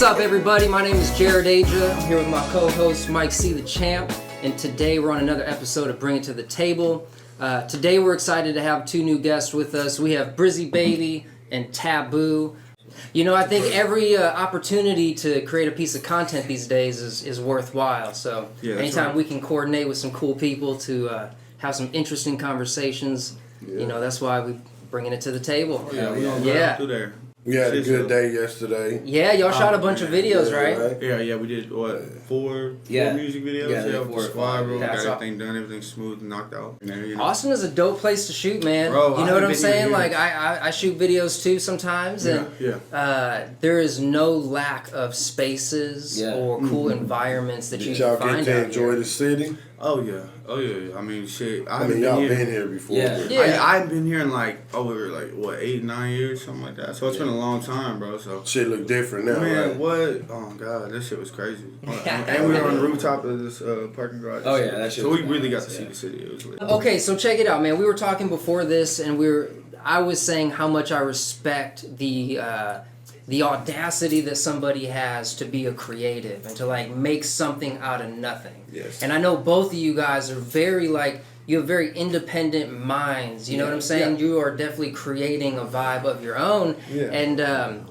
up, everybody? My name is Jared Aja. I'm here with my co-host Mike C. the Champ, and today we're on another episode of Bring It to the Table. Today we're excited to have two new guests with us. We have Brizzy Baby and Tvbuu. You know, I think every opportunity to create a piece of content these days is worthwhile. So anytime we can coordinate with some cool people to have some interesting conversations, you know, that's why we're bringing it to to the table. Through there. We had a good day yesterday. Yeah, y'all shot a bunch of videos, right? Yeah, we did, four music videos? Yeah, with the squad room, got That's everything done, everything smooth and knocked out. Austin is a dope place to shoot, man. Bro, you know what I'm saying? Like, I shoot videos too sometimes, and there is no lack of spaces or cool environments that you can find out here. Did y'all get to enjoy the city? Oh yeah. I mean, shit. Y'all been here before. I haven't been here in over 8, 9 years, something like that. So it's been a long time, bro. So shit look different now. Man, right? what? Oh god, that shit was crazy. And we were on the rooftop of this parking garage. Oh yeah, that shit. So we really got to see the city. It was lit. Okay, so check it out, man. We were talking before this, and I was saying how much I respect the audacity that somebody has to be a creative and to make something out of nothing. Yes. And I know both of you guys are very you have very independent minds. You know what I'm saying? Yeah. You are definitely creating a vibe of your own. Yeah. And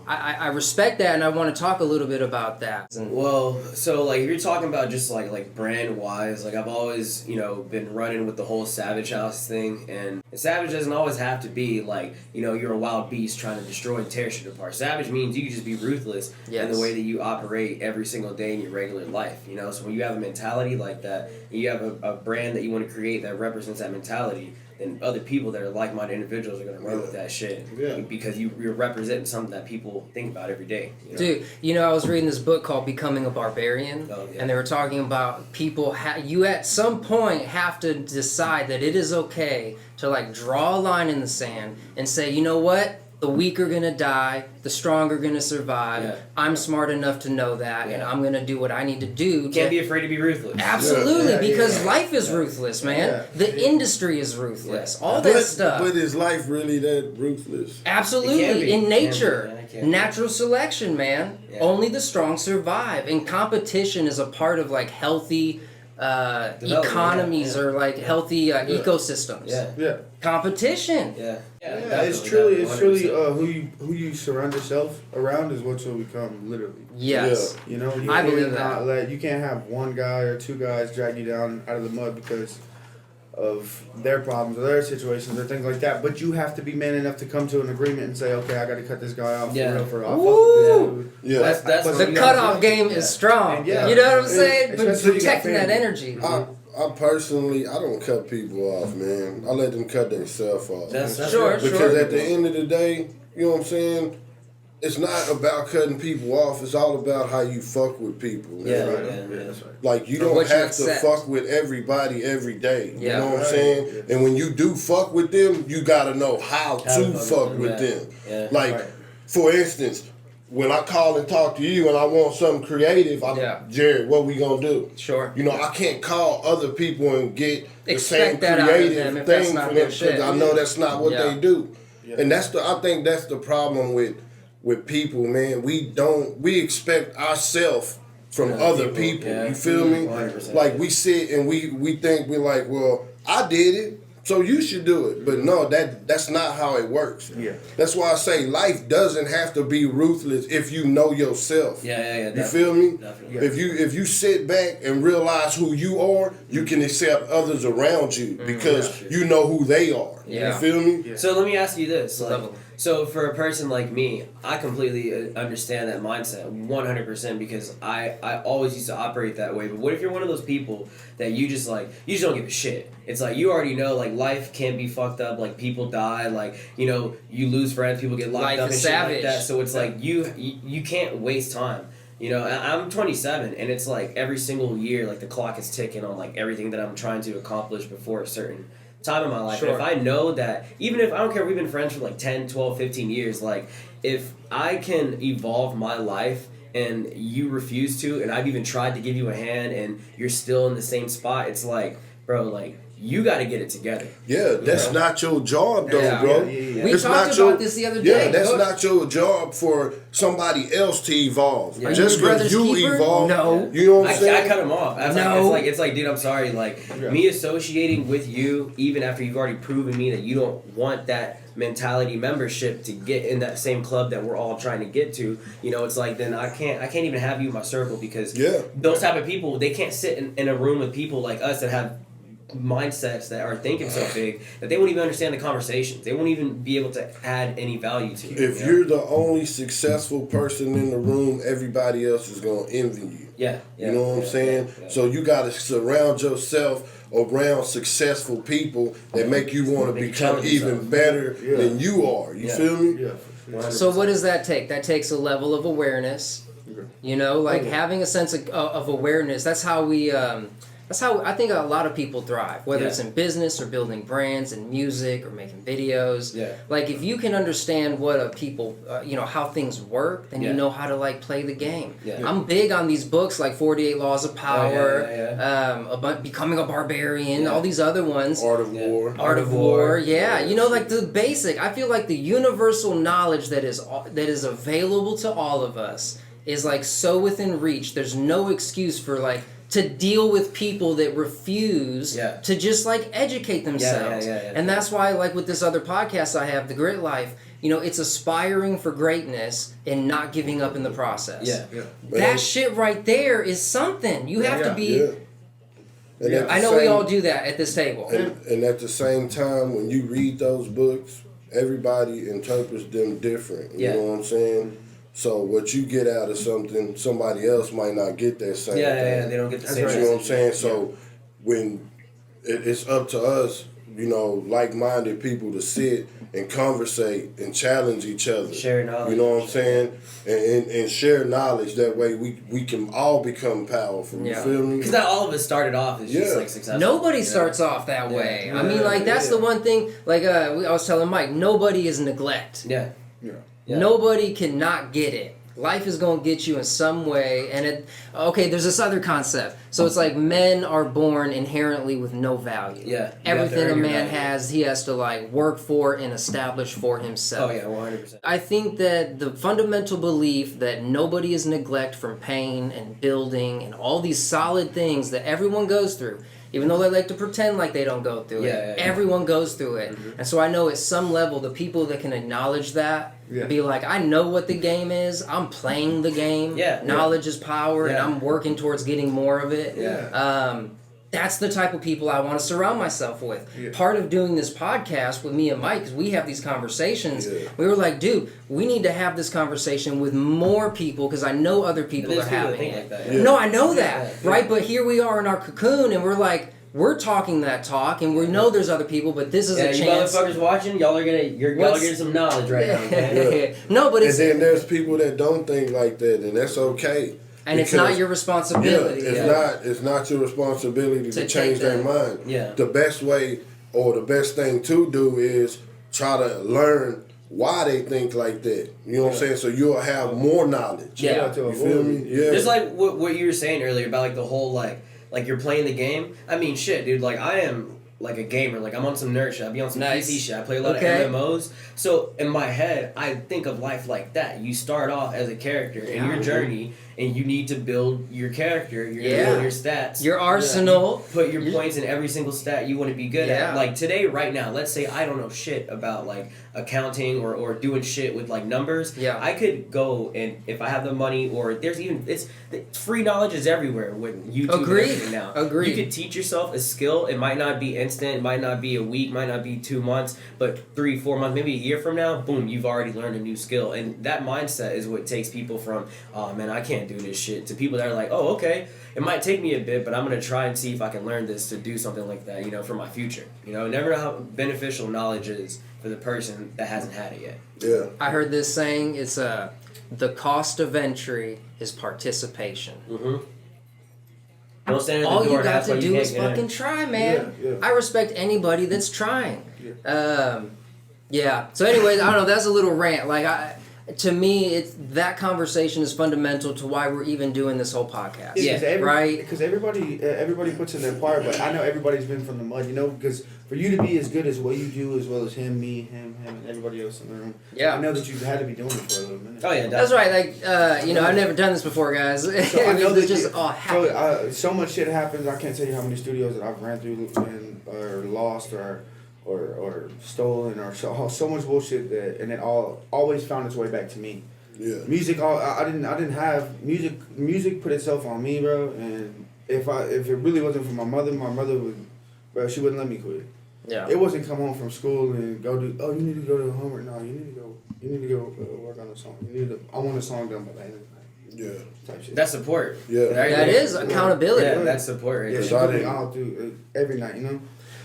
I respect that, and I want to talk a little bit about that. Well, so if you're talking about just like brand wise, I've always been running with the whole Savage House thing, and Savage doesn't always have to be you're a wild beast trying to destroy and tear shit apart. Savage means you can just be ruthless in the way that you operate every single day in your regular life. So when you have a mentality like that, and you have a brand that you want to create that represents that mentality, then other people that are like-minded individuals are going to run with that shit because you're representing something that people think about every day. Dude, I was reading this book called Becoming a Barbarian, and they were talking about people, you at some point have to decide that it is okay to draw a line in the sand and say, you know what? The weak are going to die, the strong are going to survive. Yeah. I'm smart enough to know that, and I'm going to do what I need to do. You can't be afraid to be ruthless. Absolutely, because life is ruthless, man. Yeah. The industry is ruthless. All that stuff. But is life really that ruthless? Absolutely. In nature, natural selection, man. Yeah. Only the strong survive. And competition is a part of healthy economies or healthy ecosystems. Yeah. Competition. It's truly who you surround yourself around is what you'll become, literally. Yes. I believe that. You can't have one guy or two guys drag you down out of the mud because of their problems or their situations or things like that. But you have to be man enough to come to an agreement and say, okay, I got to cut this guy off for real. That's the cutoff game is strong. You know what I'm saying? But protecting that energy. I personally, I don't cut people off, man. I let them cut themselves off. That's because at the end of the day, you know what I'm saying? It's not about cutting people off. It's all about how you fuck with people. That's right. You don't have to fuck with everybody every day. You know what I'm saying? Yeah. And when you do fuck with them, you gotta know how to fuck with them. Yeah. For instance, when I call and talk to you and I want something creative, Jared, what we gonna do? Sure. I can't call other people and get the same that creative thing from them because I know that's not what they do. Yeah. And I think that's the problem with people, man. We expect ourselves from other people. You feel me? 100%. We sit and we think we're well, I did it, so you should do it. But no, that's not how it works. Yeah. That's why I say life doesn't have to be ruthless if you know yourself. Yeah. You feel me? Definitely. If you sit back and realize who you are, you can accept others around you because you know who they are. Yeah. You feel me? Yeah. So let me ask you this. So for a person like me, I completely understand that mindset 100% because I always used to operate that way. But what if you're one of those people that you just don't give a shit? It's you already know life can be fucked up, people die, you lose friends, people get locked life up and is shit savage. like that. So it's you can't waste time. I'm 27 and it's every single year the clock is ticking on everything that I'm trying to accomplish before a certain time in my life. Sure. And if I know that, even if I don't care if we've been friends for 10, 12, 15 years, if I can evolve my life and you refuse to, and I've even tried to give you a hand and you're still in the same spot, it's bro, you got to get it together. Yeah, that's not your job though, bro. We talked about this the other day. Yeah, that's not your job for somebody else to evolve. Yeah. Just because you evolve, no. You know what I'm saying? I cut him off. It's like, dude, I'm sorry. Like, me associating with you, even after you've already proven me that you don't want that mentality membership to get in that same club that we're all trying to get to, you know, it's like, then I can't even have you in my circle, because those type of people, they can't sit in a room with people like us that have mindsets that are thinking so big that they won't even understand the conversations. They won't even be able to add any value to you. If you're the only successful person in the room, everybody else is gonna envy you. You know what I'm saying? So you gotta surround yourself around successful people that make you want to become even better than you are. You feel me? So what does that take? That takes a level of awareness. You know, like having a sense of awareness. That's how we. That's how I think a lot of people thrive, whether it's in business or building brands and music or making videos. Like, if you can understand what people, how things work, then you know how to, like, play the game. I'm big on these books like 48 Laws of Power, Becoming a Barbarian, all these other ones. Art of War. Art of War, you know, like the basic. I feel like the universal knowledge that is available to all of us is, like, so within reach. There's no excuse for, like, to deal with people that refuse to just, like, educate themselves. And that's why, like, with this other podcast I have, The Grit Life, you know, it's aspiring for greatness and not giving up in the process. That shit right there is something. You have to be... I know we all do that at this table. And at the same time, when you read those books, everybody interprets them different. You know what I'm saying? So what you get out of something, somebody else might not get that same thing. They don't get the same. You know what I'm saying? So when it's up to us, you know, like-minded people to sit and conversate and challenge each other. Share knowledge. You know what I'm saying? And share knowledge. That way we can all become powerful. You feel me? Because not all of us started off as just, like, successful. Nobody starts off that way. I mean, like, that's the one thing, like, I was telling Mike, nobody is neglect. Nobody cannot get it. Life is going to get you in some way. And there's this other concept. So it's like men are born inherently with no value. Everything a man has, he has to, like, work for and establish for himself. 100%. I think that the fundamental belief that nobody is neglect from pain and building and all these solid things that everyone goes through, even though they like to pretend like they don't go through it, everyone goes through it. And so I know at some level the people that can acknowledge that, be like, I know what the game is, I'm playing the game, knowledge is power, and I'm working towards getting more of it. That's the type of people I want to surround myself with. Part of doing this podcast with me and Mike is we have these conversations. We were like, dude, we need to have this conversation with more people because I know other people are having it. Like that, No, I know that, right? But here we are in our cocoon and we're like, we're talking that talk, and we know there's other people, but this is a chance. You motherfuckers watching, y'all are getting some knowledge right now. No, but it's... And then there's people that don't think like that, and that's okay. And it's not your responsibility. It's not your responsibility to change their mind. The best way or the best thing to do is try to learn why they think like that. You know what I'm saying? So you'll have more knowledge. You feel me? Just like what you were saying earlier about, like, the whole, like you're playing the game. I mean, shit, dude, like, I am, like, a gamer. Like, I'm on some nerd shit. I be on some PC shit. I play a lot of MMOs. So, in my head, I think of life like that. You start off as a character in your journey, and you need to build your character. You're going to build your stats. Your arsenal. Put your points in every single stat you want to be good at. Like, today, right now, let's say I don't know shit about, like, accounting or doing shit with, like, numbers. I could go, and if I have the money, or there's even, free knowledge is everywhere with YouTube and everything now. You could teach yourself a skill. It might not be instant. It might not be a week. Might not be 2 months. But 3-4 months, maybe a year from now, boom, you've already learned a new skill. And that mindset is what takes people from, oh, man, I can't do this shit, to people that are like, oh, okay, it might take me a bit, but I'm going to try and see if I can learn this to do something like that, you know, for my future. You know, never know how beneficial knowledge is for the person that hasn't had it yet. I heard this saying, it's the cost of entry is participation. Don't stand at the All door you got to do is fucking try, man. I respect anybody that's trying. So anyways, I don't know, that's a little rant. Like, to me, it's that conversation is fundamental to why we're even doing this whole podcast. Right? Because everybody puts in their part, but I know everybody's been from the mud, you know, because for you to be as good as what you do, as well as him, and everybody else in the room, I know that you've had to be doing it for a little minute. Oh yeah, that's right. Like, I've never done this before, guys. So I know that just all happened. So much shit happens. I can't tell you how many studios that I've ran through and or lost or stolen or so much bullshit and it always found its way back to me. Yeah. Music, I didn't have music. Music put itself on me, bro. And if it really wasn't for my mother would, bro, she wouldn't let me quit. Yeah. It wasn't come home from school and go do. Oh, you need to go to homework. No, you need to go work on a song. I want a song done by the end of the night. Yeah. Type shit. That's support. Yeah. That is accountability. Yeah, that's support right there. She put me all through every night, you know.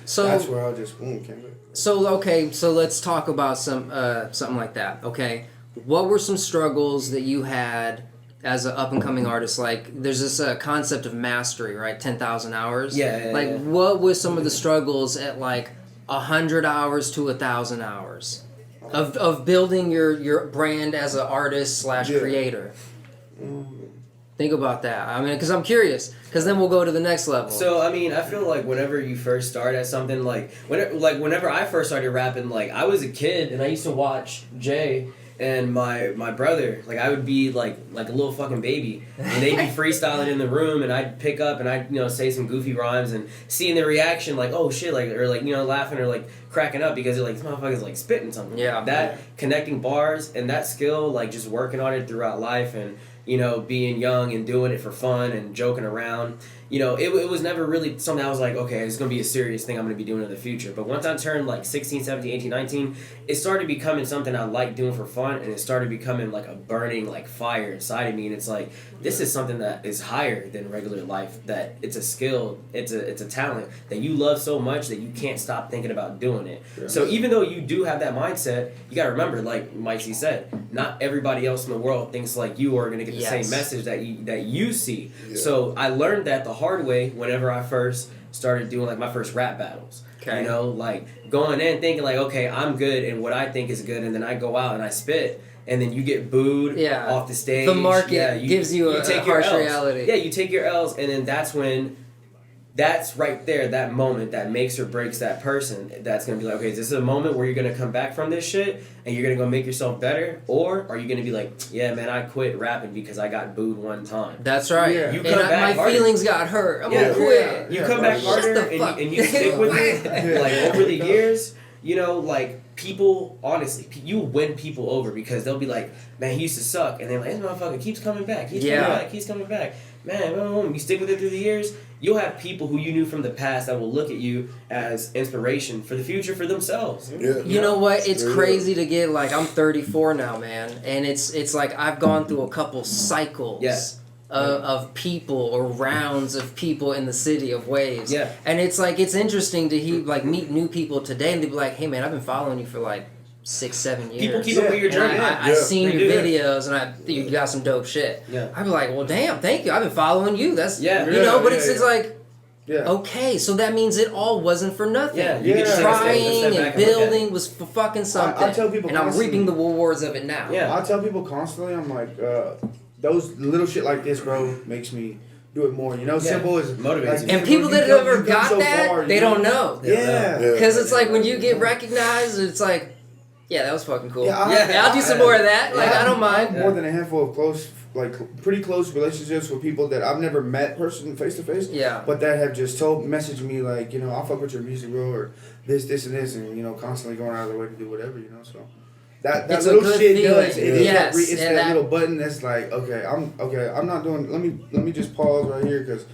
So that's where I just came back. So let's talk about something like that. Okay, what were some struggles that you had as an up and coming artist? Like, there's this concept of mastery, right? 10,000 hours. Yeah. What was some of the struggles at like 100 hours to 1,000 hours of building your brand as an artist / creator? Think about that. I mean, because I'm curious. Because then we'll go to the next level. So, I mean, I feel like whenever you first start at something, whenever I first started rapping, like, I was a kid and I used to watch Jay and my brother. Like, I would be like a little fucking baby. And they'd be freestyling in the room and I'd pick up and I'd, say some goofy rhymes and seeing the reaction, like, oh shit, like, or like, laughing or like cracking up because they're like, this motherfucker's like spitting something. Yeah. That connecting bars and that skill, like, just working on it throughout life and, being young and doing it for fun and joking around. It was never really something I was like, okay, it's going to be a serious thing I'm going to be doing in the future. But once I turned like 16, 17, 18, 19, it started becoming something I like doing for fun, and it started becoming like a burning like fire inside of me. And it's like, this is something that is higher than regular life, that it's a skill, it's a talent that you love so much that you can't stop thinking about doing it. Yeah. So even though you do have that mindset, you got to remember, like Mike C said, not everybody else in the world thinks like you are going to get the same message that you see. Yeah. So I learned that the hard way whenever I first started doing like my first rap battles. Okay. Like going in thinking like, okay, I'm good and what I think is good, and then I go out and I spit, and then you get booed off the stage. The market gives you a harsh reality. Yeah, you take your L's, and then that's right there, that moment that makes or breaks that person. That's going to be like, okay, is this a moment where you're going to come back from this shit and you're going to go make yourself better? Or are you going to be like, yeah, man, I quit rapping because I got booed one time? That's right. Yeah. You come back my feelings got hurt. I'm going to quit. You come back harder and you stick with it. Like, over the years, like, people, honestly, you win people over because they'll be like, man, he used to suck. And they're like, this motherfucker keeps coming back. He's coming back. Man, you stick with it through the years, you'll have people who you knew from the past that will look at you as inspiration for the future for themselves. Yeah. You know what? It's crazy to get, like, I'm 34 now, man. And it's like I've gone through a couple cycles. Of people or rounds of people in the city of waves. Yeah. And it's like, it's interesting to meet new people today and they'd be like, hey man, I've been following you for like 6-7 years. People keep up with your journey. I've seen your videos and you got some dope shit. Yeah. I'd be like, well damn, thank you. I've been following you. That's it's like okay, so that means it all wasn't for nothing. Trying and building was for fucking something. I tell people and I'm reaping the rewards of it now. Yeah. I tell people constantly, I'm like, those little shit like this, bro, makes me do it more. Simple as motivates. And people that ever got that, they don't know. Yeah. Because it's like when you get recognized, it's like, yeah, that was fucking cool. I'll do some more of that. Like, I don't mind. More than a handful of pretty close relationships with people that I've never met face to face. Yeah. But that have just messaged me like, I'll fuck with your music, bro, or this, and this, and constantly going out of their way to do whatever, so. That little shit does. It's that little button that's like, okay, I'm not doing. Let me just pause right here because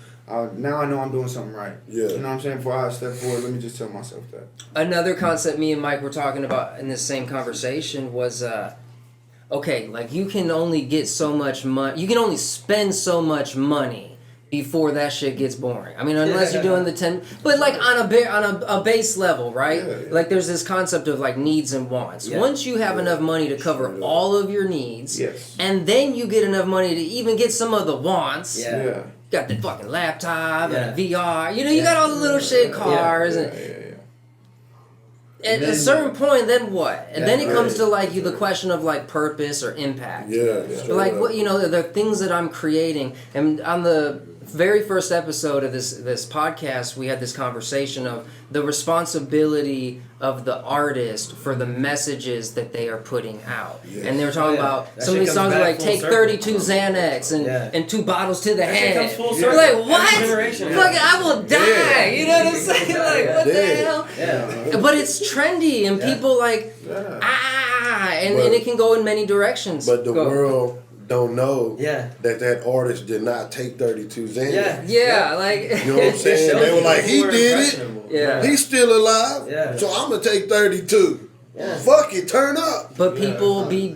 now I know I'm doing something right. Yeah. You know what I'm saying? Before I step forward, let me just tell myself that. Another concept me and Mike were talking about in this same conversation was, okay, like you can only get so much money. You can only spend so much money before that shit gets boring. I mean, unless you're doing the 10, but like on a base level, right? Yeah. Like there's this concept of like needs and wants. Yeah. Once you have enough money to cover all of your needs, and then you get enough money to even get some of the wants. Yeah. You got the fucking laptop and a VR. You got all the little shit, cars and. at a certain point, then what? And then it comes to like the question of like purpose or impact. Yeah. Like what the things that I'm creating. And on the very first episode of this podcast, we had this conversation of the responsibility of the artist for the messages that they are putting out. Yeah. And they were talking about some of these songs are like take 32 Xanax and 2 bottles to the head. Comes full circle. Like what? Fuck, I will die. You know what I'm saying? Like what the hell? Yeah. But it's trendy and people like and it can go in many directions. But the world don't know that artist did not take 32 Xanax. Yeah, like you know what I'm saying? They were like, he did it. Yeah, he's still alive. Yeah. So I'm gonna take 32. Yeah. Fuck it, turn up. But people be.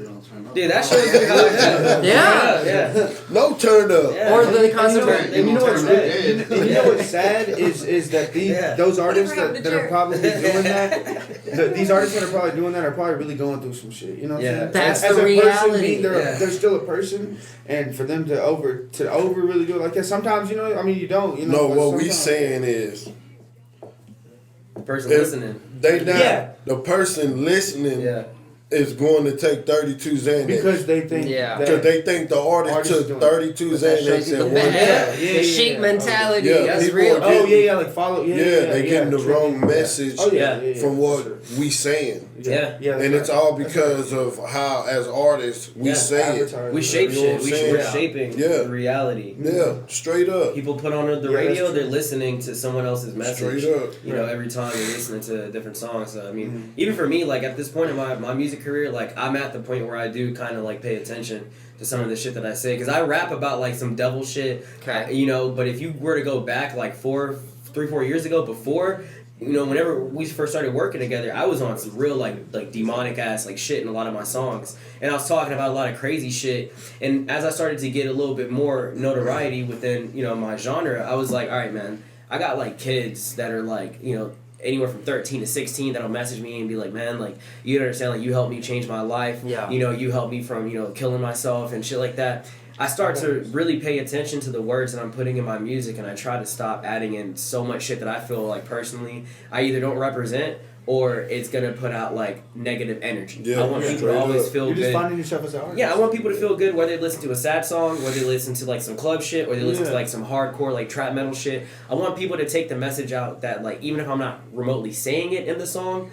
Dude, that shows you how it is. Yeah. No turn up. Yeah. Or the concept. And you know what's sad is that those artists that are probably doing that, these artists that are probably doing that are probably really going through some shit. You know what I'm saying? That's the reality. They're still a person, and for them to over really do it like that, sometimes you don't. You know. No, what we saying is. The person listening. The person listening is going to take 32 Xanax. Because they think the artist took 32 Xanax at one time. The sheep mentality. Yeah, that's real. Like follow. They getting the wrong message from what we saying. And it's all because of how, as artists, we say it. We shape shit. We're shaping the reality. Yeah, straight up. People put on the radio, they're listening to someone else's message. Straight up. You know, every time they're listening to different songs. So, I mean, even for me, like at this point in my music career, like I'm at the point where I do kind of like pay attention to some of the shit that I say. Because I rap about like some devil shit, you know, but if you were to go back like 4 years ago before, you know, whenever we first started working together, I was on some real like demonic ass like shit in a lot of my songs, and I was talking about a lot of crazy shit. And as I started to get a little bit more notoriety within my genre, I was like, all right, man, I got like kids that are like anywhere from 13 to 16 that'll message me and be like, man, like you understand, like you helped me change my life. Yeah. You helped me from killing myself and shit like that. I start to really pay attention to the words that I'm putting in my music, and I try to stop adding in so much shit that I feel like personally I either don't represent or it's gonna put out like negative energy. Yeah, I want people to always feel good. You're just finding yourself as an artist. Yeah, I want people to feel good whether they listen to a sad song, whether they listen to like some club shit, or they listen to like some hardcore like trap metal shit. I want people to take the message out that like even if I'm not remotely saying it in the song,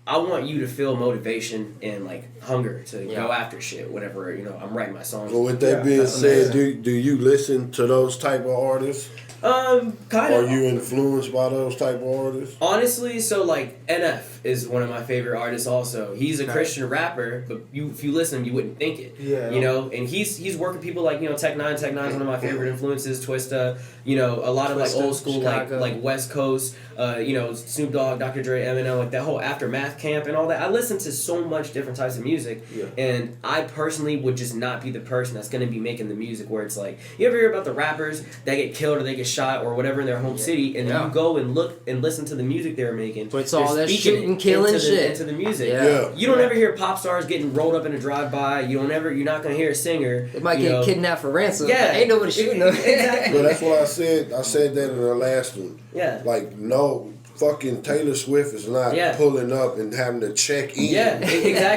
I want you to feel motivation and like hunger to go after shit whenever I'm writing my songs. Well, with that being said, do you listen to those type of artists? Kind of. Are you influenced by those type of artists? Honestly, so like NF is one of my favorite artists. Also, he's a Christian rapper, but if you listen, you wouldn't think it. Yeah. And he's working people like Tech Nine. Tech Nine's one of my favorite influences. Twista. A lot of like old school like West Coast. Snoop Dogg, Dr. Dre, Eminem, like that whole Aftermath camp and all that. I listen to so much different types of music, and I personally would just not be the person that's going to be making the music where it's like, you ever hear about the rappers that get killed or they get shot or whatever in their home city, and then you go and look and listen to the music they're making. So it's all that shooting, killing shit into the music. You don't ever hear pop stars getting rolled up in a drive-by. You're not going to hear a singer. They might get kidnapped for ransom. Yeah, ain't nobody shooting them. Exactly. But that's what I said. I said that in the last one. Yeah. Like, no, fucking Taylor Swift is not pulling up and having to check in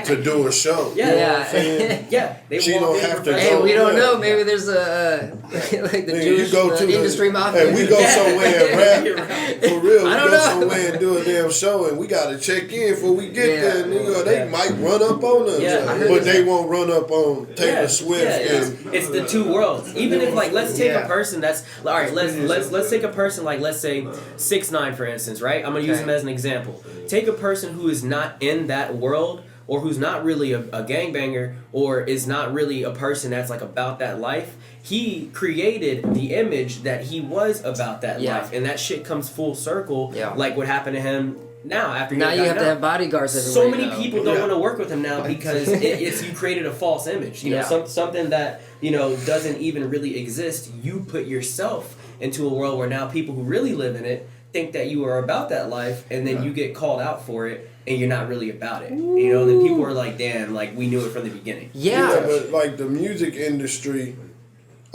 to do a show. Yeah. You know what I'm saying? She don't have to go. Hey, we don't know. Maybe there's a like the Jewish industry mafia. Hey, we go somewhere and rap. For real, we go somewhere and do a damn show, and we got to check in before we get there. Nigga, they might run up on us, but they won't run up on Taylor Swift. It's the two worlds. Even if like, let's take a person that's all right. Let's take a person like, let's say 6ix9ine, for instance, right? I'm gonna use him as an example. Take a person who is not in that world, or who's not really a gangbanger, or is not really a person that's like about that life. He created the image that he was about that life, and that shit comes full circle. Like what happened to him now after he you have to have bodyguards everywhere. So many people don't want to work with him now because it's you created a false image. Something that doesn't even really exist. You put yourself into a world where now people who really live in it think that you are about that life, and then you get called out for it, and you're not really about it. And then people are like, damn, like we knew it from the beginning. But like the music industry,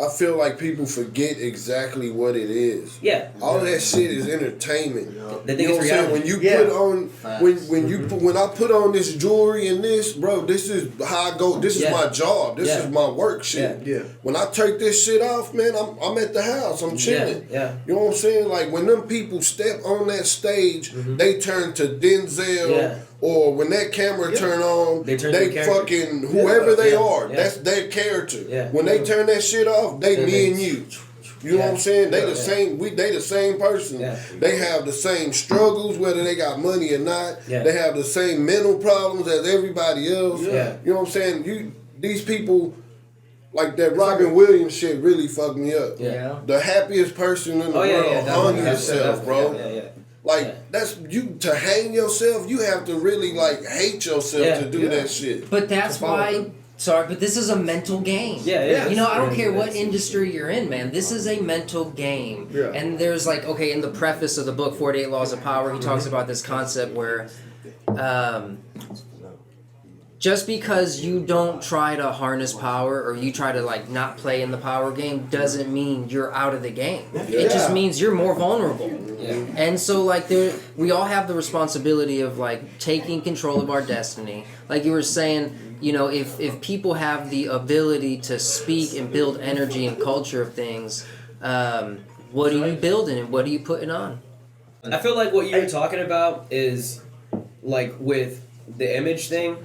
I feel like people forget exactly what it is. Yeah. All that shit is entertainment. They think You know it's what I'm saying? reality. When you put on when I put on this jewelry and this, bro, this is how I go. This is my job. This is my work shit. Yeah. When I take this shit off, man, I'm at the house. I'm chilling. Yeah. You know what I'm saying? Like when them people step on that stage, they turn to Denzel. Yeah. Or when that camera turn on, they fucking whoever they are. Yeah. That's their character. Yeah. When they turn that shit off, they me and you. You know what I'm saying? They the same. They the same person. Yeah. They have the same struggles, whether they got money or not. Yeah. They have the same mental problems as everybody else. Yeah. You know what I'm saying? These people, like that Robin Williams shit, really fucked me up. Yeah. The happiest person in the world hung yourself, bro. Yeah. Like that's you to hang yourself. You have to really like hate yourself to do that shit. But that's why. Sorry, but this is a mental game. Yeah. You know, I don't care what industry you're in, man. This is a mental game. Yeah. And there's like, okay, in the preface of the book 48 Laws of Power, he talks about this concept where just because you don't try to harness power or you try to like not play in the power game doesn't mean you're out of the game. It just means you're more vulnerable. Yeah. And so like we all have the responsibility of like taking control of our destiny. Like you were saying, you know, if people have the ability to speak and build energy and culture of things, what are you building and what are you putting on? I feel like what you're talking about is like with the image thing.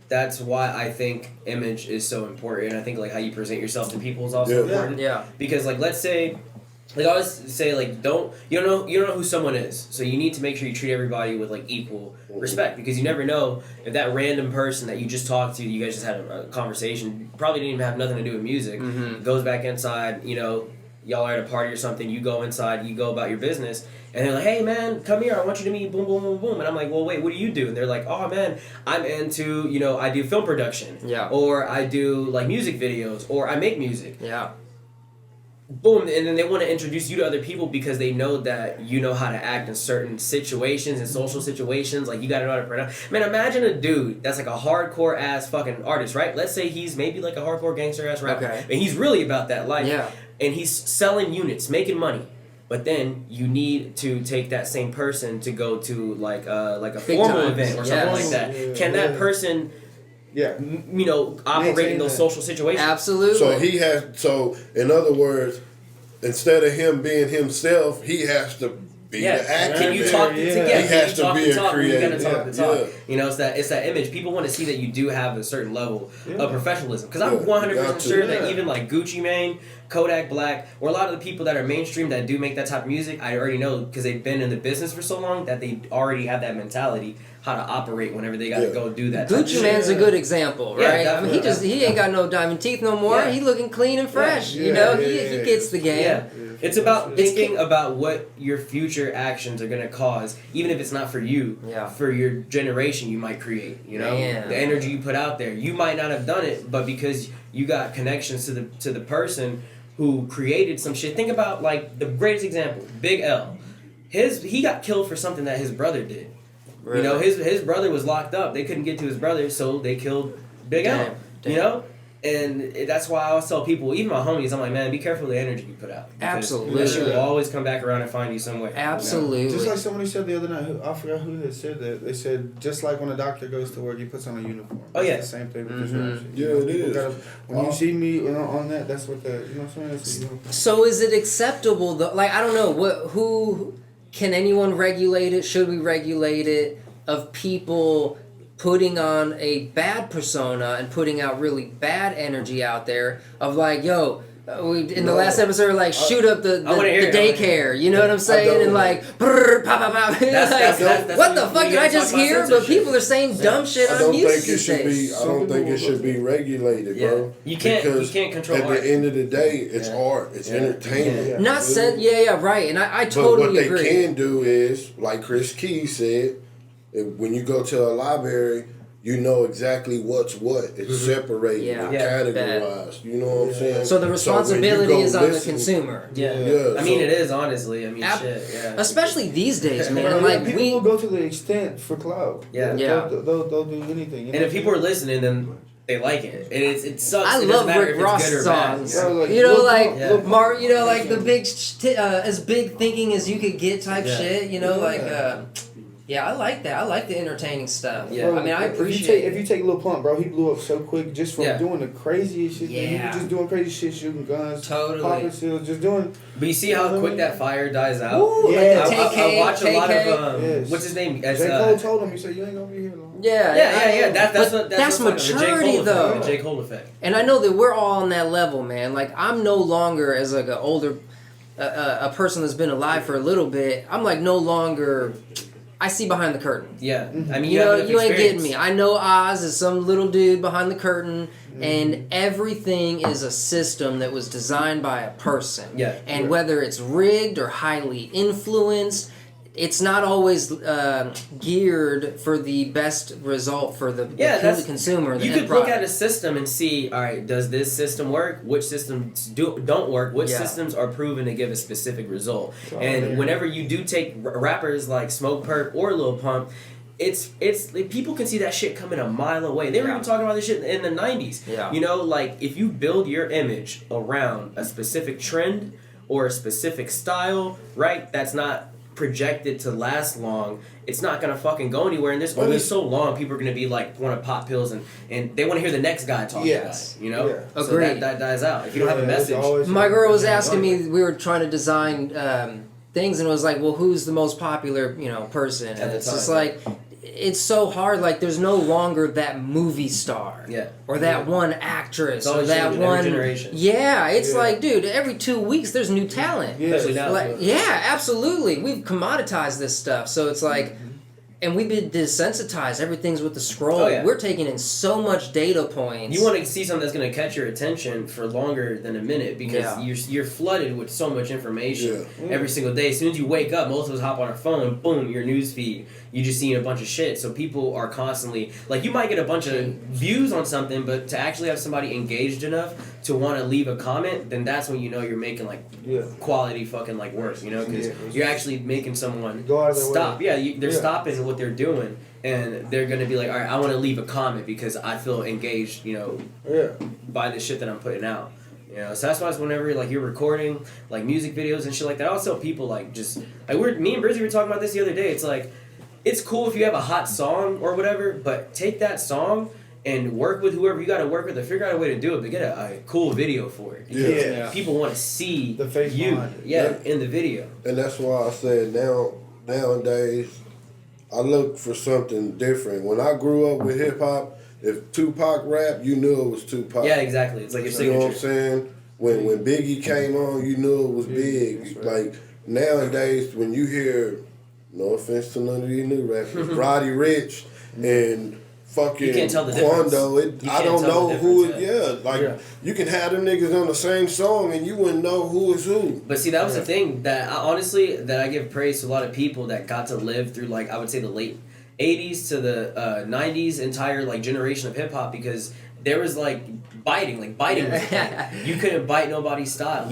That's why I think image is so important. I think like how you present yourself to people is also important. Yeah. Because like let's say, like I always say, like you don't know who someone is, so you need to make sure you treat everybody with like equal respect, because you never know if that random person that you just talked to, you guys just had a conversation, probably didn't even have nothing to do with music, goes back inside, you know, y'all are at a party or something, you go inside, you go about your business, and they're like, hey man, come here, I want you to meet boom, boom, boom, boom. And I'm like, well, wait, what do you do? And they're like, oh man, I'm into, you know, I do film production. Yeah. Or I do like music videos, or I make music. Yeah. Boom, and then they want to introduce you to other people because they know that you know how to act in certain situations and social situations. Like you got to know how to pronounce. Man, imagine a dude that's like a hardcore ass fucking artist, right? Let's say he's maybe like a hardcore gangster ass rapper, and he's really about that life. Yeah. And he's selling units, making money. But then you need to take that same person to go to like a formal event or something like that. Yeah. Can that person, you know, operate in those social situations? Absolutely. So in other words, instead of him being himself, he has to be the actor. Can you talk He has to be a creator. You gotta talk the talk. You know, it's that image. People want to see that you do have a certain level of professionalism. Because I'm 100% sure that even like Gucci Mane, Kodak Black, or a lot of the people that are mainstream that do make that type of music, I already know because they've been in the business for so long that they already have that mentality how to operate whenever they gotta go do that. Gucci Mane's a good example, right? Yeah, I mean, he ain't got no diamond teeth no more. He looking clean and fresh. You know, he gets the game. Yeah. It's about thinking about what your future actions are gonna cause, even if it's not for you. Yeah. For your generation, you might create. You know, the energy you put out there. You might not have done it, but because you got connections to the person who created some shit. Think about like the greatest example, Big L. He got killed for something that his brother did. Really? You know, his brother was locked up. They couldn't get to his brother, so they killed Big L. You know? And that's why I always tell people, even my homies, I'm like, man, be careful of the energy you put out. Absolutely. That shit will always come back around and find you somewhere. Absolutely. You know? Just like somebody said the other night, I forgot who had said that. They said, just like when a doctor goes to work, he puts on a uniform. Oh, yeah. It's the same thing with prescription. Yeah, it is. When you see me on that, that's what you know what I'm saying? So is it acceptable, though? Like, I don't know. Who can anyone regulate it? Should we regulate it? Of people putting on a bad persona and putting out really bad energy out there of like, yo, in the last episode, like, shoot up the daycare, you know what I'm saying? And like, brrr, pop, pop, pop. That's what the fuck did I just hear? But people are saying dumb shit on music these days. I don't think it should be regulated, bro. You can't control at the end of the day, it's art. It's entertainment. Not said, right. And I totally agree. But what they can do is, like Chris Key said, when you go to a library, you know exactly what's what. It's separated and categorized. You know what I'm saying? So the responsibility is on the consumer. I mean, it is, honestly. I mean, especially these days, man. Like, Like people will go to the extent for clout. Yeah. They'll do anything. You know? And if people are listening, then they like it. And it sucks. I it love matter Rick if Ross it's good or songs. bad. Like, you know, like Yeah. Mar, you know, like the big, as big thinking as you could get type Yeah. shit. You know, Yeah. like, yeah, I like that. I like the entertaining stuff. Yeah. I mean, I If appreciate. you take Lil Pump, bro, he blew up so quick just from Yeah. doing the craziest shit. He Yeah. was just doing crazy shit, shooting guns, Totally. popping shit, just doing. But you see how quick that fire dies out? Ooh, Yeah. like the I watch a lot TK. of Yes. what's his name? J. It's, Cole told him, he said, "You ain't gonna be here long." Yeah, That's but what that's what's like, maturity, the J. Cole though. Effect, the J. Cole effect. And I know that we're all on that level, man. Like, I'm no longer, as like an older, a person that's been alive for a little bit, I'm like no longer, I see behind the curtain. Yeah, I mean, You know, have you ain't getting experience. me. I know Oz is some little dude behind the curtain, and everything is a system that was designed by a person. Yeah. And whether it's rigged or highly influenced, it's not always geared for the best result for the consumer. The You end could look product. at a system and see, all right, does this system work? Which systems don't work? Which systems are proven to give a specific result? And whenever you do take rappers like Smoke Perp or Lil Pump, it's like, people can see that shit coming a mile away. They were even talking about this shit in the 90s. Yeah. You know, like if you build your image around a specific trend or a specific style, right? That's not projected to last long, it's not gonna fucking go anywhere, and there's only so long people are gonna be like want to pop pills and they want to hear the next guy talk about it, you know. Yeah. So Agreed. that dies out if you don't have a message. My girl was asking me, we were trying to design things, and it was like, well, who's the most popular, person? And the it's time, just like, it's so hard. Like, there's no longer that movie star, or that one actress, or that changing one every generation. Yeah, it's like, dude, every 2 weeks there's new talent. Especially now. Like, yeah, absolutely. We've commoditized this stuff, so it's like. And we've been desensitized. Everything's with the scroll. Oh, yeah. We're taking in so much data points. You want to see something that's going to catch your attention for longer than a minute because you're flooded with so much information every single day. As soon as you wake up, most of us hop on our phone, boom, your news feed. You just seeing a bunch of shit. So people are constantly like, you might get a bunch of views on something, but to actually have somebody engaged enough to want to leave a comment, then that's when you know you're making like quality fucking like work. You know, because you're actually making someone stop. Yeah, they're stopping what they're doing, and they're gonna be like, all right, I want to leave a comment because I feel engaged, by the shit that I'm putting out. So that's why it's whenever like you're recording like music videos and shit like that. I always tell people like just like me and Brizzy were talking about this the other day. It's like it's cool if you have a hot song or whatever, but take that song and work with whoever you got to work with, or figure out a way to do it, but get a cool video for it. Because people want to see the face you, in the video. And that's why I said nowadays, I look for something different. When I grew up with hip hop, if Tupac rapped, you knew it was Tupac. Yeah, exactly. It's like your signature. You know what I'm saying? When Biggie came on, you knew it was big. Right. Like nowadays, when you hear, no offense to none of these new rappers, Roddy Ricch and fucking You can't tell the Quando, I don't know who it. Yeah. You can have them niggas on the same song and you wouldn't know who is who. But see, that was the thing that I give praise to a lot of people that got to live through like I would say the late 80s to the 90s entire like generation of hip hop, because there was like biting was a thing. You couldn't bite nobody's style.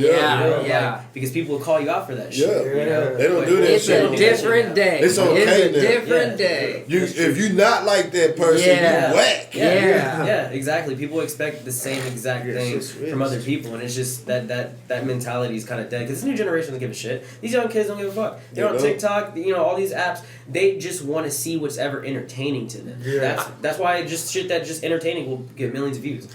Because people would call you out for that shit. They don't do that It's shit. a different day. It's okay It's a different day. If you not like that person, you whack. Yeah, exactly. People expect the same exact thing from other people, and it's just that mentality is kind of dead. Because this new generation doesn't give a shit. These young kids don't give a fuck. They're on TikTok, all these apps. They just want to see what's ever entertaining to them. That's why just shit that just entertaining will get millions of views.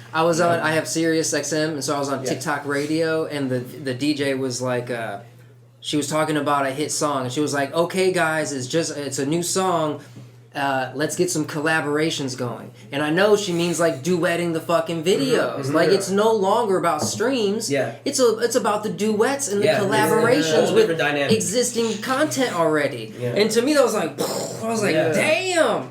I have Sirius XM, and so I was on TikTok radio, and the DJ was like, she was talking about a hit song, and she was like, okay guys, it's a new song, let's get some collaborations going. And I know she means like duetting the fucking videos. Like it's no longer about streams. It's about the duets and the collaborations with existing content already. And to me that was like, damn.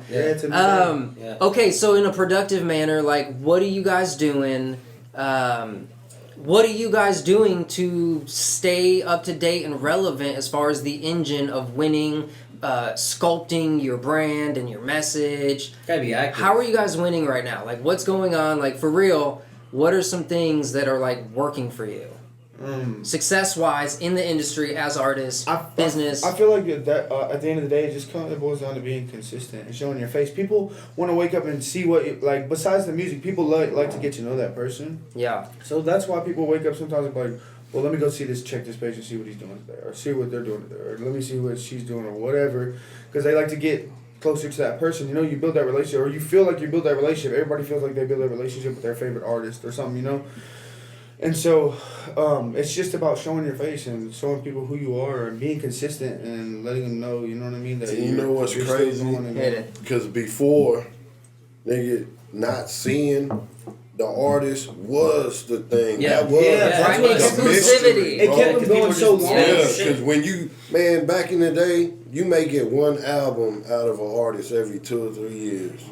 Okay, so in a productive manner, like what are you guys doing? What are you guys doing to stay up to date and relevant as far as the engine of winning, sculpting your brand and your message? Gotta be active. How are you guys winning right now? Like, what's going on? Like, for real, what are some things that are like working for you? success-wise in the industry as artists, business. I feel like that at the end of the day, it boils down to being consistent and showing your face. People want to wake up and see what, like, besides the music, people like to get to know that person. Yeah. So that's why people wake up sometimes and be like, well, let me go check this page and see what he's doing there, or see what they're doing there, or let me see what she's doing, or whatever, because they like to get closer to that person. You know, you build that relationship, or you feel like you build that relationship. Everybody feels like they build a relationship with their favorite artist or something, you know? And so it's just about showing your face and showing people who you are and being consistent and letting them know, you know what I mean? That you know what's crazy? Because before, nigga, not seeing the artist was the thing. Yeah. That was right. Exclusivity. It kept them going so long. Yeah, because when you, man, back in the day, you may get one album out of an artist every 2 or 3 years.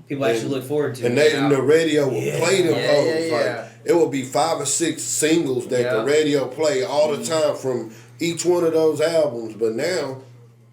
People actually look forward to it. And the radio would play them hoes. Like, it would be 5 or 6 singles that the radio play all the time from each one of those albums. But now,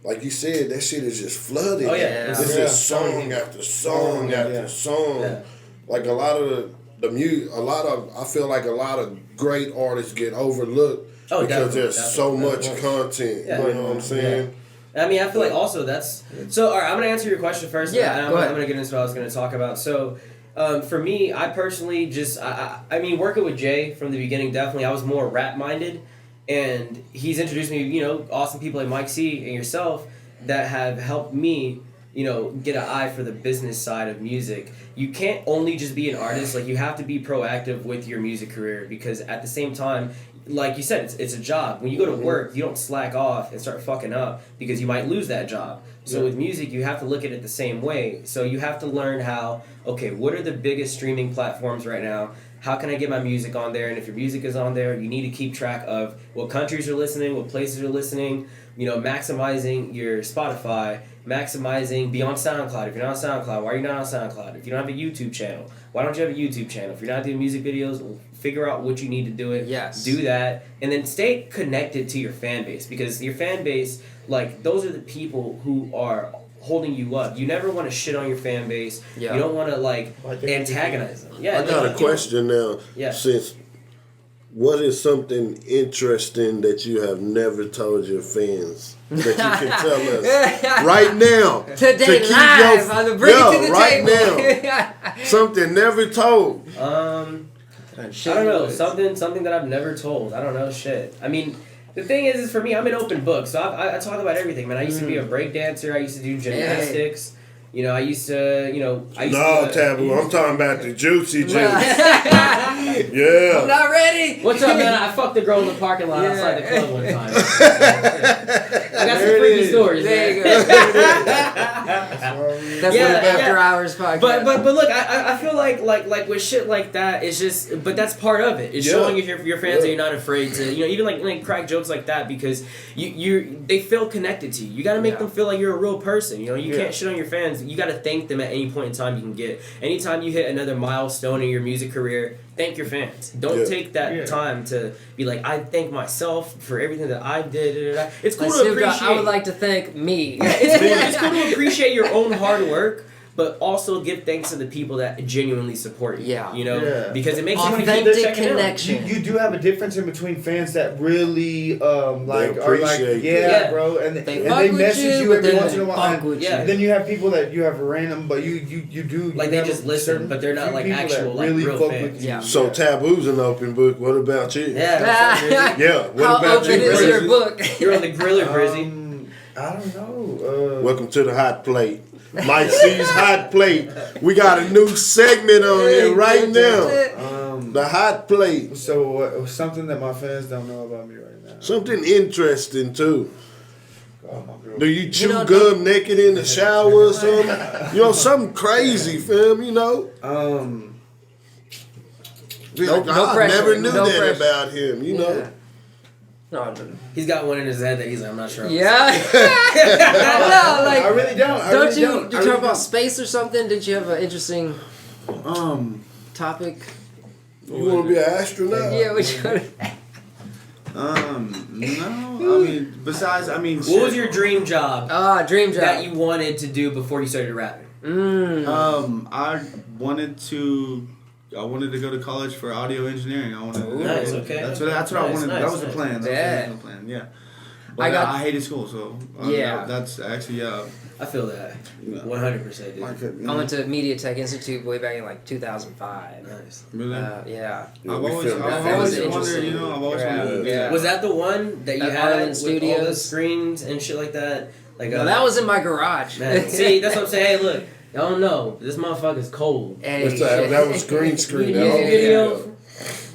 like you said, that shit is just flooded. Oh, yeah. It's just song after song after song. Yeah. Like a lot of the music, I feel like a lot of great artists get overlooked because there's so much content. Yeah. You know what I'm saying? I mean, I feel like also that's... So, all right, I'm going to answer your question first. Yeah, and I'm going to get into what I was going to talk about. So, for me, I personally just... I mean, working with Jay from the beginning, definitely, I was more rap-minded. And he's introduced me, you know, awesome people like Mike C and yourself that have helped me, you know, get an eye for the business side of music. You can't only just be an artist. Like, you have to be proactive with your music career because at the same time... Like you said, it's a job. When you go to work, you don't slack off and start fucking up because you might lose that job. So with music, you have to look at it the same way. So you have to learn how, okay, what are the biggest streaming platforms right now? How can I get my music on there? And if your music is on there, you need to keep track of what countries are listening, what places are listening, you know, maximizing your Spotify, be on SoundCloud. If you're not on SoundCloud, why are you not on SoundCloud? If you don't have a YouTube channel, why don't you have a YouTube channel? If you're not doing music videos, figure out what you need to do it. Yes. Do that. And then stay connected to your fan base because your fan base, like, those are the people who are holding you up. You never want to shit on your fan base. Yeah. You don't want to, like, antagonize them. Yeah. I got a question now. Yeah. Since... What is something interesting that you have never told your fans that you can tell us right now? Today, to live on the Bring It to the right Table. Now. Something never told. I don't know. Something that I've never told. I don't know. Shit. I mean, the thing is for me, I'm an open book. So I talk about everything, man. I used to be a break dancer. I used to do gymnastics. Hey. You know, I used to, Tvbuu, I'm talking about the juicy juice. Yeah. I'm not ready. What's up, man? I fucked a girl in the parking lot outside the club one time. I got some freaky stories. There you go. That's what the After Hours podcast. But look, I feel like with shit like that, it's just, but that's part of it. It's showing if your fans that you're not afraid to, you know, even like crack jokes like that because they feel connected to you. You got to make them feel like you're a real person. You know, you can't shit on your fans. You got to thank them at any point in time you can get. Anytime you hit another milestone in your music career, thank your fans. Don't take that time to be like, I thank myself for everything that I did. It's cool to appreciate. I would like to thank me. It's cool to appreciate your own hard work, but also give thanks to the people that genuinely support you. Yeah. You know? Because it makes you want to keep checking connection. You do have a difference in between fans that really are like, bro, and they message you every once in a while. And then you have people that you have random, but you do like they just listen, but they're not like actual like really real fans. Yeah. So Tvbuu's an open book. What about you? Yeah. What How about open you? Is your book? You're on the griller, Brizzy. I don't know. Welcome to the hot plate. Mike C's hot plate. We got a new segment on here right now. The hot plate. So something that my fans don't know about me right now. Something interesting too. Do you chew gum naked in the shower or something? You know, something crazy, fam. You know. I never knew that about him. You know. No. He's got one in his head that he's like, I'm not sure. Yeah. No, like I really don't. Did you talk about space or something? Did you have an interesting topic? You want to be an astronaut? Yeah, we should. No. What was your dream job? Dream job that you wanted to do before you started rapping. I wanted to wanted to go to college for audio engineering. I wanted. Nice. Okay. That's what I wanted. Nice, that was the nice. plan. That was the original plan. Yeah. But I hated school, so that's actually I feel that 100%. Dude. I went to Media Tech Institute way back in like 2005. Nice. Really? Yeah. I've always wondered. You know, I've always wondered. Yeah. Was that the one that you had Arlen with Studios? all the screens and shit like that? Like No, that was in my garage. Man, see, that's what I'm saying. Hey, look, I don't know. This motherfucker's cold. Hey, that was green screen. You need a video?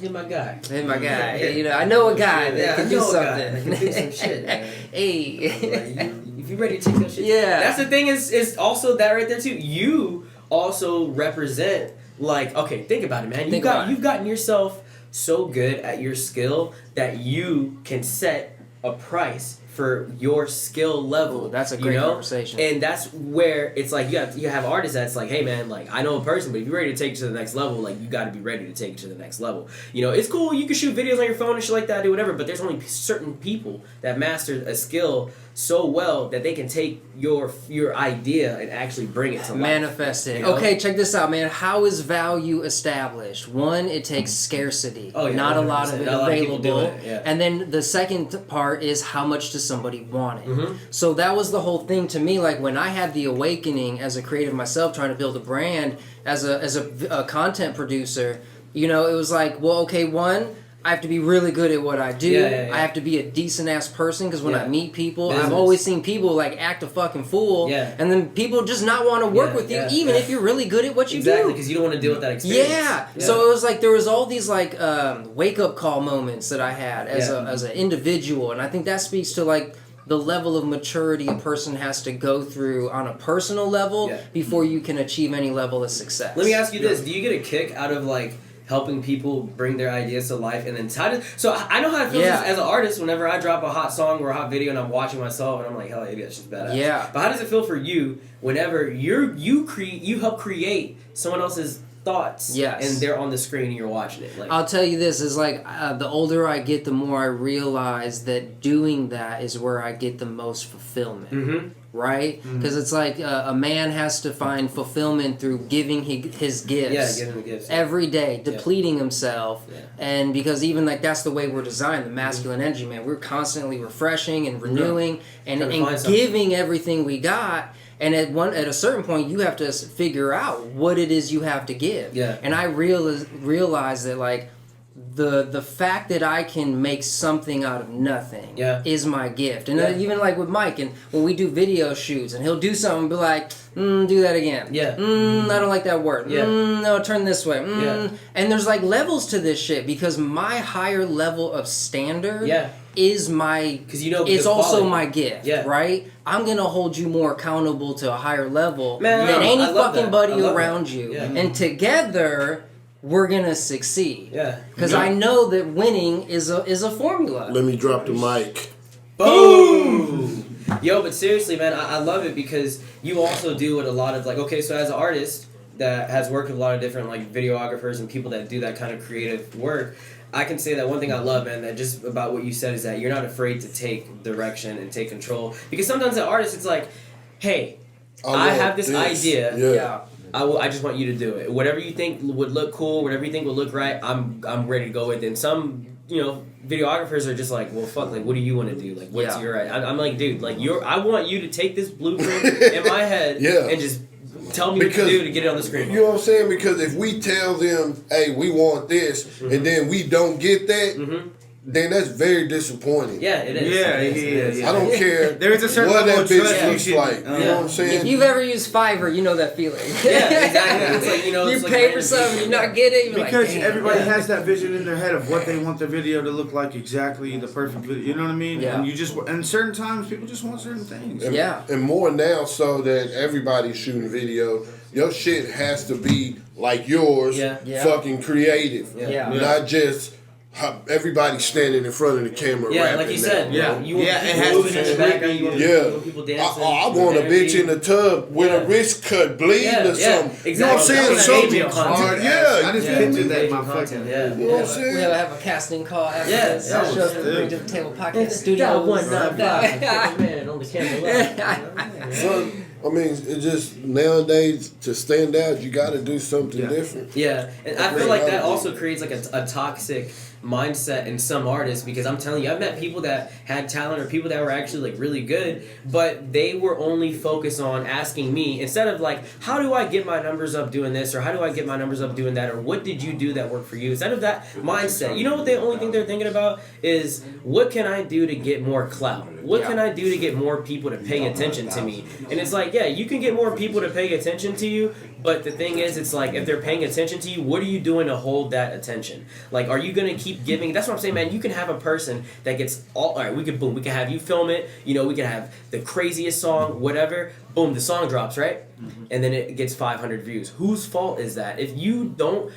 Hit my guy. Hey, my guy. Hey, you know, I know a guy that can do something. That can do some shit, man. Hey. Like, if you ready to take that shit. Yeah. That's the thing is also that right there too. You also represent, like, okay, think about it, man. You've gotten yourself so good at your skill that you can set a price for your skill level. Ooh, that's a great conversation. And that's where it's like you have artists that's like, hey man, like I know a person, but if you're ready to take it to the next level, like you got to be ready to take it to the next level. You know, it's cool. You can shoot videos on your phone and shit like that, do whatever. But there's only certain people that master a skill so well that they can take your idea and actually bring it to life. Manifest it. You know? Okay, check this out, man. How is value established? One, it takes scarcity. Oh, yeah, not a lot of it available. Yeah. And then the second part is how much does somebody want it? Mm-hmm. So that was the whole thing to me. Like when I had the awakening as a creative myself, trying to build a brand as a content producer, you know, it was like, well, okay, one, I have to be really good at what I do. Yeah. I have to be a decent ass person because when I meet people, Business. I've always seen people like act a fucking fool. Yeah. And then people just not want to work with you, even if you're really good at what you do. Exactly, because you don't want to deal with that experience. Yeah. So it was like there was all these like wake up call moments that I had as an individual, and I think that speaks to like the level of maturity a person has to go through on a personal level before you can achieve any level of success. Let me ask you this: do you get a kick out of like helping people bring their ideas to life, and then so I know how it feels as an artist whenever I drop a hot song or a hot video and I'm watching myself and I'm like, hell yeah, that's just badass. Yeah. But how does it feel for you whenever you help create someone else's thoughts and they're on the screen and you're watching it? Like, I'll tell you this, is like the older I get, the more I realize that doing that is where I get the most fulfillment. Mm-hmm. Right? Because it's like a man has to find fulfillment through giving his gifts. Yeah, giving the gifts. Every day, depleting himself. Yeah. And because even like that's the way we're designed, the masculine energy, man. We're constantly refreshing and renewing and giving everything we got. And at a certain point, you have to figure out what it is you have to give. Yeah. And I realized that like the fact that I can make something out of nothing is my gift. And even like with Mike, and when we do video shoots, and he'll do something and be like, do that again. Yeah. I don't like that word. Yeah. No, turn this way. Yeah. And there's like levels to this shit because my higher level of standard is my, it's also my gift, right? I'm going to hold you more accountable to a higher level than any fucking buddy around you. Yeah. And together, we're going to succeed. Yeah. Because I know that winning is a formula. Let me drop the mic. Boom! Yo, but seriously, man, I love it because you also do what a lot of, like, okay, so as an artist that has worked with a lot of different, like, videographers and people that do that kind of creative work, I can say that one thing I love, man, that just about what you said is that you're not afraid to take direction and take control. Because sometimes as an artist, it's like, hey, I have this idea. Yeah. I just want you to do it. Whatever you think would look cool, whatever you think would look right, I'm ready to go with it. And some, videographers are just like, well, fuck, like, what do you want to do? Like, what's your right? I'm like, dude, like, I want you to take this blueprint in my head and just tell me what to do to get it on the screen. You know what I'm saying? Because if we tell them, hey, we want this, and then we don't get that, then that's very disappointing. Yeah, it is. Yeah, it is. I don't care there is a certain what that bitch trust looks like. You know what I'm saying? If you've ever used Fiverr, you know that feeling. Yeah, exactly. It's like, you it's pay like for something, you not get it, you're because like, everybody has that vision in their head of what they want the video to look like, exactly the perfect video. You know what I mean? Yeah. And certain times people just want certain things. And more now, so that everybody's shooting video. Your shit has to be like yours, fucking creative. Not just everybody standing in front of the camera rapping. Like you said. You want it has to in the background, you want people dancing. I want a bitch in the tub with a wrist cut, bleeding or something. Exactly. You know what I'm saying? Something hard. I just pictured that motherfucker. You know what I'm saying? We'll have a casting call after this. I'll show up at the Bring to the Table podcast studio. Man on the camera. I mean, it's just nowadays to stand out, you got to do something different. Yeah, and I feel like that also creates like a toxic mindset in some artists, because I'm telling you, I've met people that had talent or people that were actually like really good, but they were only focused on asking me instead of like, how do I get my numbers up doing this, or how do I get my numbers up doing that, or what did you do that worked for you? Instead of that mindset, you know what the only thing they're thinking about is, what can I do to get more clout? What can I do to get more people to pay attention to me? And it's like, yeah, you can get more people to pay attention to you, but the thing is, it's like, if they're paying attention to you, what are you doing to hold that attention? Like, are you gonna keep giving? That's what I'm saying, man. You can have a person that gets all right. We can have you film it. You know, we can have the craziest song, whatever. Boom, the song drops, right? And then it gets 500 views. Whose fault is that? If you don't,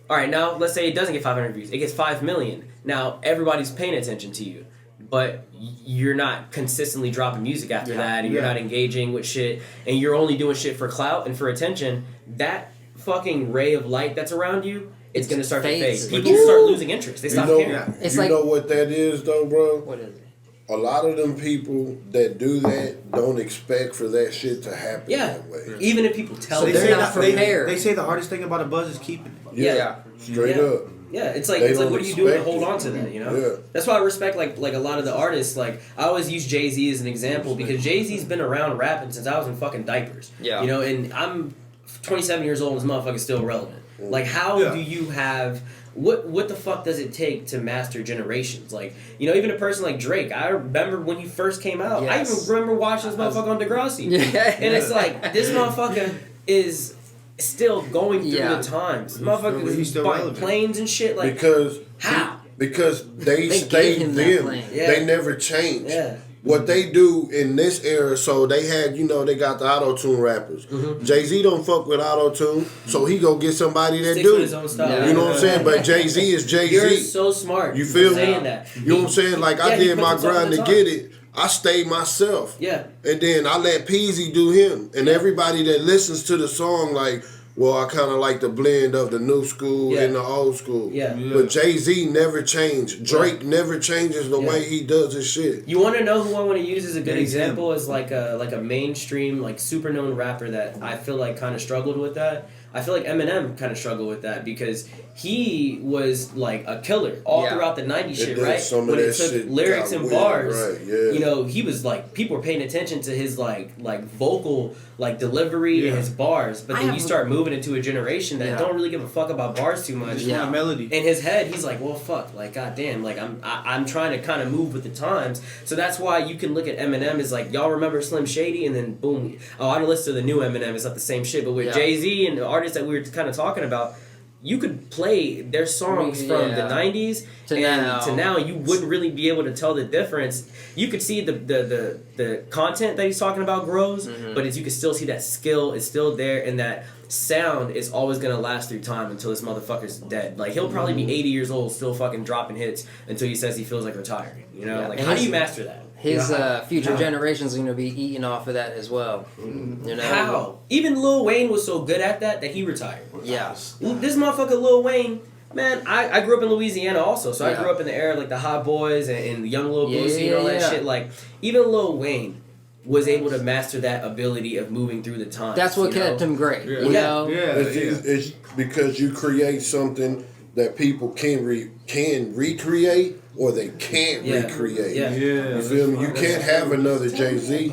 all right, now let's say it doesn't get 500 views, it gets 5 million. Now everybody's paying attention to you, but you're not consistently dropping music after that, and you're not engaging with shit, and you're only doing shit for clout and for attention. That fucking ray of light that's around you, it's gonna start to fade. People start losing interest. They stop caring. It's like, know what that is, though, bro? What is it? A lot of them people that do that don't expect for that shit to happen that way. Even if people tell them, they're not prepared. They say the hardest thing about a buzz is keeping it. Yeah. Straight up. Yeah, it's like what are you doing to hold on to that, you know? Yeah. That's why I respect like a lot of the artists. Like, I always use Jay-Z as an example, because Jay-Z's been around rapping since I was in fucking diapers. Yeah. You know, and I'm 27 years old and this motherfucker's still relevant. Like, how do you have what the fuck does it take to master generations? Like, you know, even a person like Drake, I remember when he first came out. I even remember watching this motherfucker on Degrassi. And it's like, this motherfucker is still going through the times. Motherfucker is buying planes and shit. Like, because how? Because they stayed them. They never changed. Yeah. What they do in this era, so they had, you know, they got the auto-tune rappers. Jay-Z don't fuck with auto-tune, so he go get somebody that do. His own style. You know what I'm saying? But Jay-Z is Jay-Z. You're so smart. You feel me? Saying that. You know what I'm saying? Like, I did my grind to get it. I stayed myself. Yeah. And then I let Peasy do him. And everybody that listens to the song, like, well, I kind of like the blend of the new school and the old school. But Jay-Z never changed. Drake never changes the way he does his shit. You want to know who I want to use as a good example as like a mainstream, like super known rapper that I feel like kind of struggled with that? I feel like Eminem kind of struggled with that, because he was like a killer all throughout the 90s shit, right? When it took lyrics and bars, you know, he was like, people were paying attention to his like vocal like delivery and his bars, but then you start moving into a generation that don't really give a fuck about bars too much. Melody. In his head, he's like, well, fuck, like, goddamn, like, I'm trying to kind of move with the times. So that's why you can look at Eminem as like, y'all remember Slim Shady, and then boom, I don't listen to the new Eminem, it's not the same shit. But with Jay-Z and the artists that we were kind of talking about, you could play their songs from the 90s to now. You wouldn't really be able to tell the difference. You could see the content that he's talking about grows, but as you can still see that skill is still there, and that sound is always going to last through time until this motherfucker's dead. Like, he'll probably be 80 years old still fucking dropping hits until he says he feels like retiring. You know? Like, how do you master that? His future generations are going to be eating off of that as well. You know? How? Even Lil Wayne was so good at that he retired. Yeah. This motherfucker Lil Wayne, man, I grew up in Louisiana also, so I grew up in the era of like the Hot Boys and the Young Lil Boosie and all that shit. Like, even Lil Wayne was able to master that ability of moving through the times. That's what kept him great. You know? It's because you create something that people can recreate, or they can't recreate. You feel me? You can't have another Jay-Z.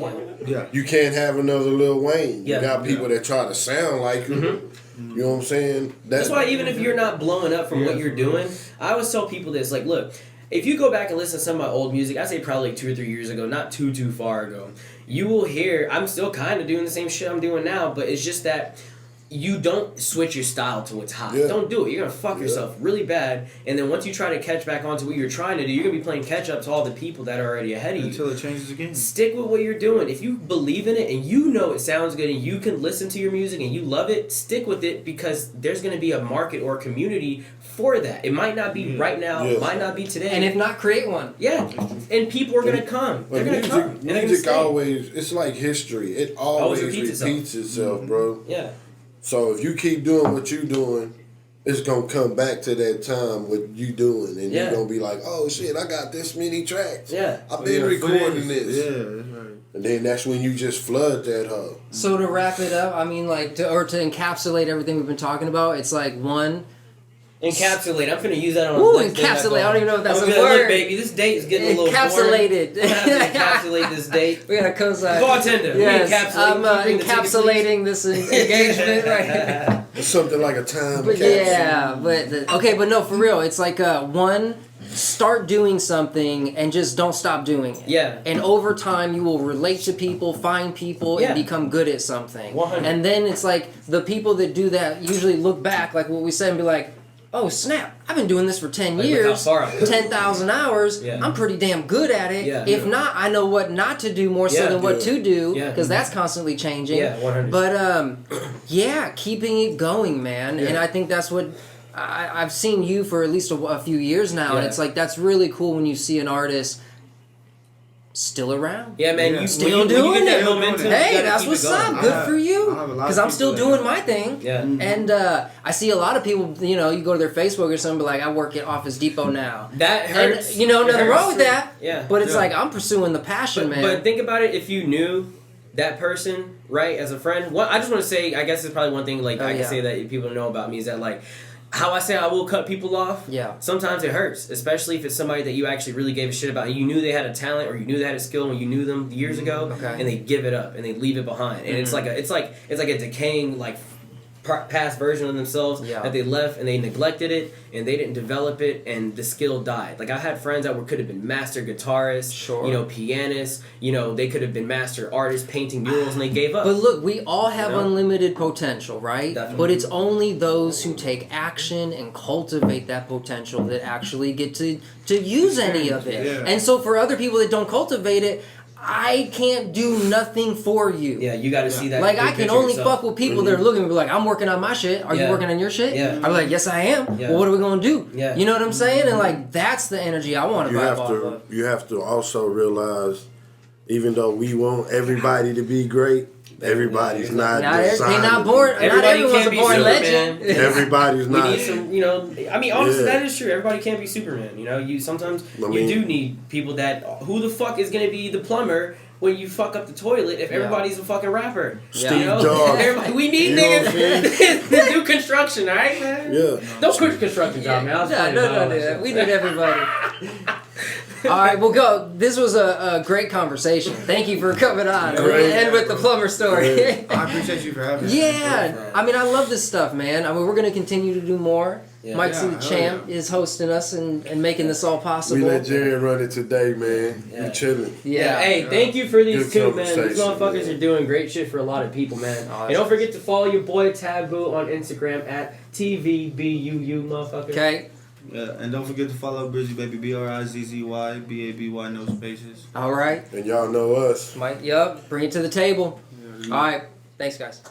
You can't have another Lil Wayne. You got people that try to sound like him. You know what I'm saying? That's why even if you're not blowing up from what you're doing, I always tell people this, like, look, if you go back and listen to some of my old music, I say probably like 2 or 3 years ago, not too far ago, you will hear, I'm still kind of doing the same shit I'm doing now, but it's just that you don't switch your style to what's hot. Don't do it. You're going to fuck yourself really bad. And then once you try to catch back onto what you're trying to do, you're going to be playing catch up to all the people that are already ahead of you. Until it changes again. Stick with what you're doing. If you believe in it and you know it sounds good and you can listen to your music and you love it, stick with it, because there's going to be a market or a community for that. It might not be right now. It might not be today. And if not, create one. Yeah. And people are going to come. They're going to come. Music always, it's like history. It always repeats itself, bro. Yeah. So if you keep doing what you're doing, it's going to come back to that time what you doing. And you're going to be like, oh, shit, I got this many tracks. I've been recording this. Yeah, that's right. And then that's when you just flood that hoe. So to wrap it up, I mean, like, to encapsulate everything we've been talking about, it's like one. Encapsulate. I'm finna use that on. Ooh, encapsulate. I don't even know if that's a word. Look, baby, this date is getting a little encapsulated. I'm gonna have to encapsulate this date. We got a cosign. Bartender. Yes, I'm encapsulating this engagement right here. It's something like a time But capsule. yeah, but no, for real, it's like one. Start doing something and just don't stop doing it. Yeah. And over time, you will relate to people, find people, and become good at something. 100. And then it's like the people that do that usually look back, like what we said, and be like, oh snap, I've been doing this for 10 years, 10,000 hours, I'm pretty damn good at it. Yeah. If not, I know what not to do more so than what to do, because that's constantly changing. Yeah, 100. But keeping it going, man. And I think that's what... I've seen you for at least a few years now, and it's like that's really cool when you see an artist still around. Yeah, man, you still doing it. Momentum, hey, that's what's up. Good for you. Because I'm still doing my thing. Yeah. And I see a lot of people. You know, you go to their Facebook or something, be like, I work at Office Depot now. That hurts. And, you know, nothing wrong with that. Yeah. But it's like I'm pursuing the passion, man. But think about it. If you knew that person, right, as a friend, I just want to say, I guess it's probably one thing like I can say that people know about me is that like. How I say I will cut people off, sometimes it hurts, especially if it's somebody that you actually really gave a shit about. You knew they had a talent or you knew they had a skill when you knew them years ago, and they give it up and they leave it behind. And it's like a decaying like past version of themselves that they left and they neglected it and they didn't develop it and the skill died. Like I had friends that could have been master guitarists, you know, pianists, you know, they could have been master artists painting murals and they gave up. But look, we all have unlimited potential, right? Definitely. But it's only those who take action and cultivate that potential that actually get to use any of it. Yeah. And so for other people that don't cultivate it, I can't do nothing for you. Yeah, you got to see that. Like I can only fuck with people that are looking at me like, I'm working on my shit. Are you working on your shit? Yeah. I'm like, yes, I am. Yeah. Well, what are we gonna do? Yeah. You know what I'm saying? And like that's the energy I want to vibe off of. You have to also realize, even though we want everybody to be great, everybody's not. They're not born. Not everyone's a born legend. Everybody's not. We need some, you know. I mean, honestly, that is true. Everybody can't be Superman. You know, you sometimes you do need people that. Who the fuck is gonna be the plumber when you fuck up the toilet if everybody's a fucking rapper? Steve Jobs. We need niggas to do construction, all right, man? Yeah. Don't quit construction job, man. No. We need everybody. All right, well, go. This was a great conversation. Thank you for coming on. Great. And with the plumber story. I appreciate you for having me. Yeah, I mean, I love this stuff, man. I mean, we're going to continue to do more. Mike C. the Champ is hosting us and making this all possible. We let Jerry run it today, man. We chilling. Yeah. Hey, thank you for these Good two, man. These motherfuckers are doing great shit for a lot of people, man. And don't forget to follow your boy Tvbuu on Instagram at TVBUU, motherfucker. Okay. Yeah, and don't forget to follow Brizzy Baby, BRIZZY, BABY, no spaces. All right. And y'all know us. Mike, bring it to the table. All right. Thanks, guys.